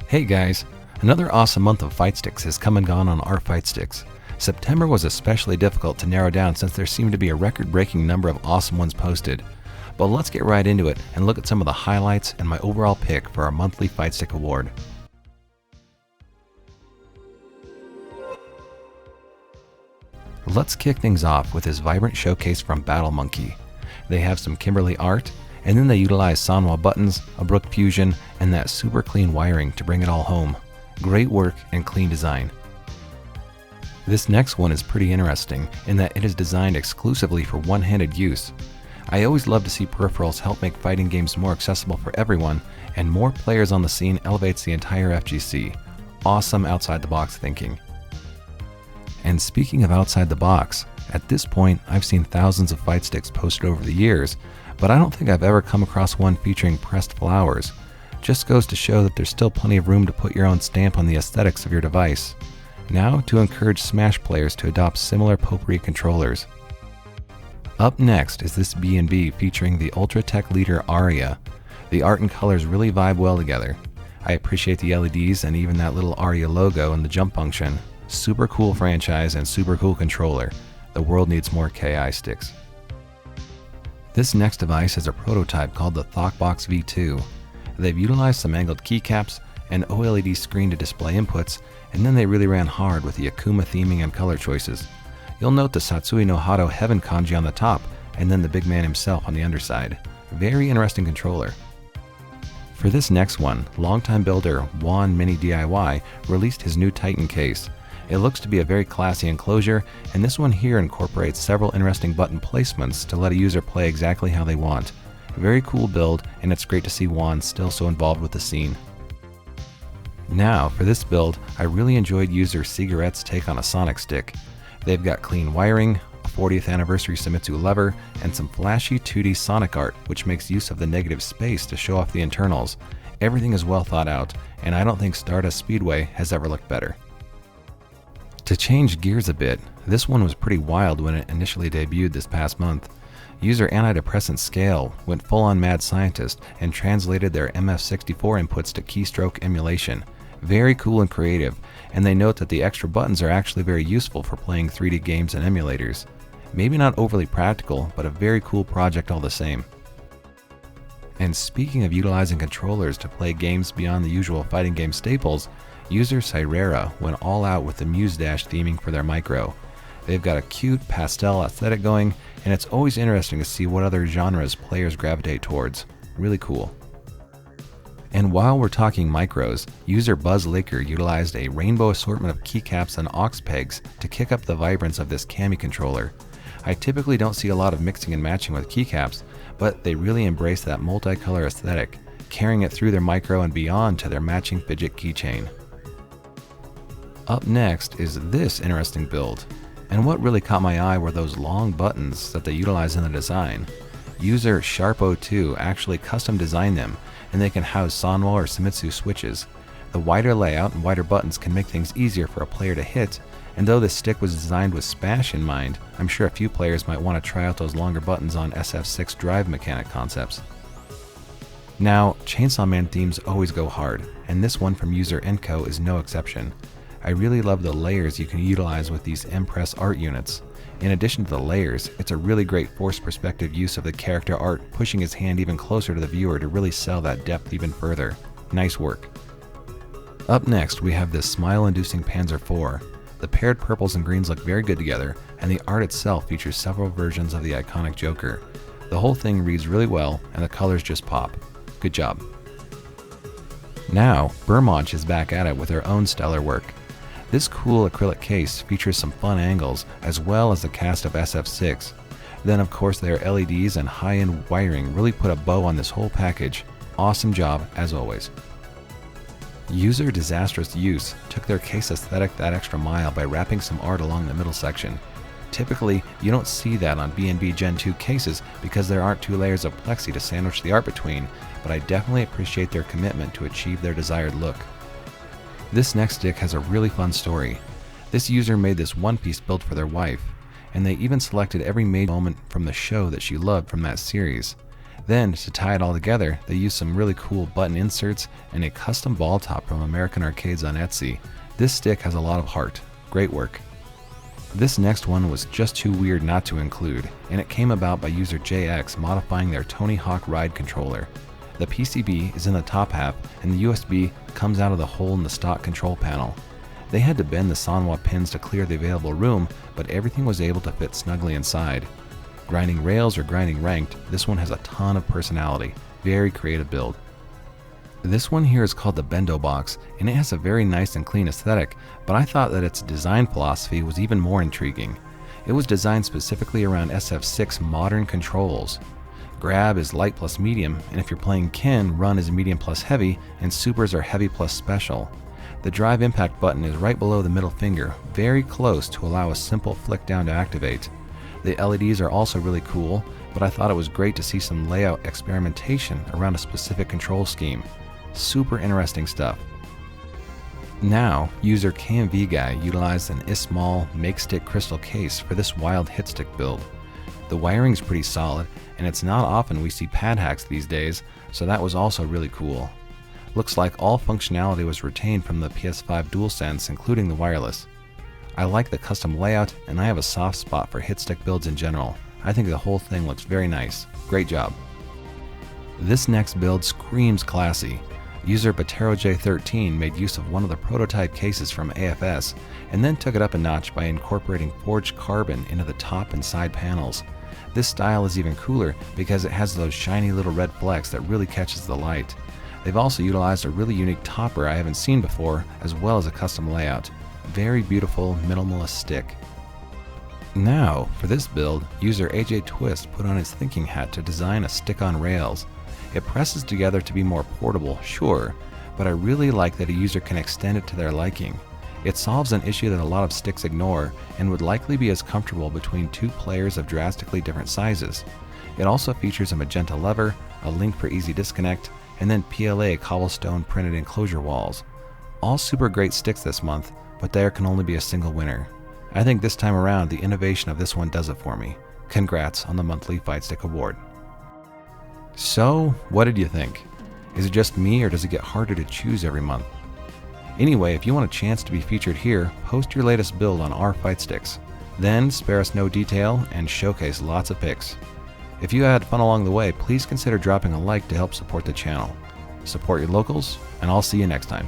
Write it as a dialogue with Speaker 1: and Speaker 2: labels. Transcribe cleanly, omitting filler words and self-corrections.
Speaker 1: Hey guys, another awesome month of Fightsticks has come and gone on our Fightsticks. September was especially difficult to narrow down since there seemed to be a record-breaking number of awesome ones posted. But let's get right into it and look at some of the highlights and my overall pick for our monthly Fightstick award. Let's kick things off with this vibrant showcase from Battle Monkey. They have some Kimberly art, and then they utilize Sanwa buttons, a Brook fusion, and that super clean wiring to bring it all home. Great work and clean design. This next one is pretty interesting in that it is designed exclusively for one-handed use. I always love to see peripherals help make fighting games more accessible for everyone, and more players on the scene elevates the entire FGC. Awesome outside the box thinking. And speaking of outside the box, at this point I've seen thousands of Fightsticks posted over the years, but I don't think I've ever come across one featuring pressed flowers. Just goes to show that there's still plenty of room to put your own stamp on the aesthetics of your device. Now to encourage Smash players to adopt similar potpourri controllers. Up next is this B&B featuring the Ultra Tech Leader Aria. The art and colors really vibe well together. I appreciate the LEDs and even that little Aria logo and the jump function. Super cool franchise and super cool controller. The world needs more KI sticks. This next device is a prototype called the Thbox V2. They've utilized some angled keycaps, an OLED screen to display inputs, and then they really ran hard with the Akuma theming and color choices. You'll note the Satsui no Hado Heaven kanji on the top, and then the big man himself on the underside. Very interesting controller. For this next one, longtime builder Juan Mini DIY released his new Titan case. It looks to be a very classy enclosure, and this one here incorporates several interesting button placements to let a user play exactly how they want. Very cool build, and it's great to see Juan still so involved with the scene. Now, for this build, I really enjoyed user Cigarette's take on a Sonic stick. They've got clean wiring, a 40th anniversary Sumitsu lever, and some flashy 2D Sonic art, which makes use of the negative space to show off the internals. Everything is well thought out, and I don't think Stardust Speedway has ever looked better. To change gears a bit, this one was pretty wild when it initially debuted this past month. User Antidepressant Scale went full-on mad scientist and translated their MF64 inputs to keystroke emulation. Very cool and creative, and they note that the extra buttons are actually very useful for playing 3D games and emulators. Maybe not overly practical, but a very cool project all the same. And speaking of utilizing controllers to play games beyond the usual fighting game staples, user Cyrera went all out with the Muse Dash theming for their micro. They've got a cute pastel aesthetic going, and it's always interesting to see what other genres players gravitate towards. Really cool. And while we're talking micros, user Buzz Laker utilized a rainbow assortment of keycaps and aux pegs to kick up the vibrance of this Kami controller. I typically don't see a lot of mixing and matching with keycaps, but they really embrace that multicolor aesthetic, carrying it through their micro and beyond to their matching fidget keychain. Up next is this interesting build, and what really caught my eye were those long buttons that they utilize in the design. User Sharpo2 actually custom designed them, and they can house Sanwa or Sumitsu switches. The wider layout and wider buttons can make things easier for a player to hit, and though this stick was designed with Smash in mind, I'm sure a few players might want to try out those longer buttons on SF6 drive mechanic concepts. Now, Chainsaw Man themes always go hard, and this one from user Enco is no exception. I really love the layers you can utilize with these Impress art units. In addition to the layers, it's a really great forced perspective use of the character art, pushing his hand even closer to the viewer to really sell that depth even further. Nice work. Up next, we have this smile-inducing Panzer IV. The paired purples and greens look very good together, and the art itself features several versions of the iconic Joker. The whole thing reads really well, and the colors just pop. Good job. Now, Burmonch is back at it with their own stellar work. This cool acrylic case features some fun angles as well as the cast of SF6. Then of course their LEDs and high-end wiring really put a bow on this whole package. Awesome job as always. User Disastrous Use took their case aesthetic that extra mile by wrapping some art along the middle section. Typically, you don't see that on B&B Gen 2 cases because there aren't two layers of plexi to sandwich the art between, but I definitely appreciate their commitment to achieve their desired look. This next stick has a really fun story. This user made this one-piece build for their wife, and they even selected every major moment from the show that she loved from that series. Then, to tie it all together, they used some really cool button inserts and a custom ball top from American Arcades on Etsy. This stick has a lot of heart. Great work. This next one was just too weird not to include, and it came about by user JX modifying their Tony Hawk Ride controller. The PCB is in the top half, and the USB comes out of the hole in the stock control panel. They had to bend the Sanwa pins to clear the available room, but everything was able to fit snugly inside. Grinding rails or grinding ranked, this one has a ton of personality. Very creative build. This one here is called the Bendo Box, and it has a very nice and clean aesthetic, but I thought that its design philosophy was even more intriguing. It was designed specifically around SF6 modern controls. Grab is light plus medium, and if you're playing Ken, run is medium plus heavy, and supers are heavy plus special. The drive impact button is right below the middle finger, very close to allow a simple flick down to activate. The LEDs are also really cool, but I thought it was great to see some layout experimentation around a specific control scheme. Super interesting stuff. Now, user KMV Guy utilized an Ismal make-stick crystal case for this wild Hitstick build. The wiring is pretty solid, and it's not often we see pad hacks these days, so that was also really cool. Looks like all functionality was retained from the PS5 DualSense, including the wireless. I like the custom layout, and I have a soft spot for Hitstick builds in general. I think the whole thing looks very nice. Great job. This next build screams classy. User Poo J13 made use of one of the prototype cases from AFS, and then took it up a notch by incorporating forged carbon into the top and side panels. This style is even cooler because it has those shiny little red flecks that really catches the light. They've also utilized a really unique topper I haven't seen before, as well as a custom layout. Very beautiful minimalist stick. Now, for this build, user AJ Twist put on his thinking hat to design a stick on rails. It presses together to be more portable, sure, but I really like that a user can extend it to their liking. It solves an issue that a lot of sticks ignore and would likely be as comfortable between two players of drastically different sizes. It also features a magenta lever, a link for easy disconnect, and then PLA cobblestone printed enclosure walls. All super great sticks this month, but there can only be a single winner. I think this time around the innovation of this one does it for me. Congrats on the monthly Fightstick award. So, what did you think? Is it just me, or does it get harder to choose every month? Anyway, if you want a chance to be featured here, post your latest build on our Fightsticks. Then spare us no detail and showcase lots of pics. If you had fun along the way, please consider dropping a like to help support the channel. Support your locals, and I'll see you next time.